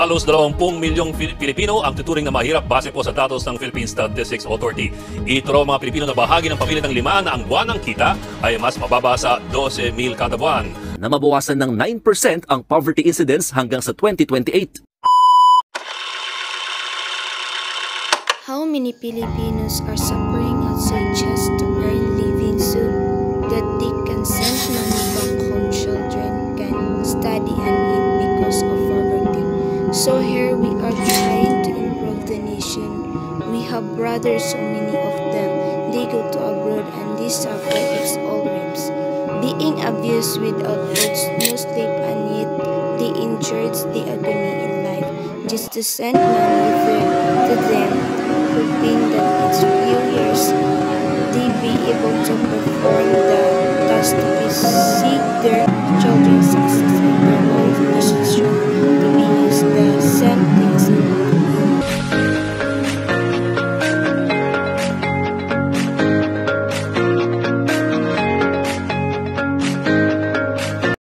Halos 20 milyong Pilipino ang tuturing na mahirap base po sa datos ng Philippine Statistics Authority. Ito raw mga Pilipino na bahagi ng pamilya ng 5 na ang buwan ng kita ay mas mababa sa 12,000 kada buwan. Na mabawasan ng 9% ang poverty incidence hanggang sa 2028. How many Filipinos are suffering outside just to earn living so that they can send money back home? Children can study and eat because of poverty. So here we are trying to improve the nation. We have brothers, so many of them. They go to abroad and they suffer ex all rapes. Being abused without words, no sleep, and yet they endured the agony in life just to send money to them, hoping that in few years they be able to perform the task to see their children succeed.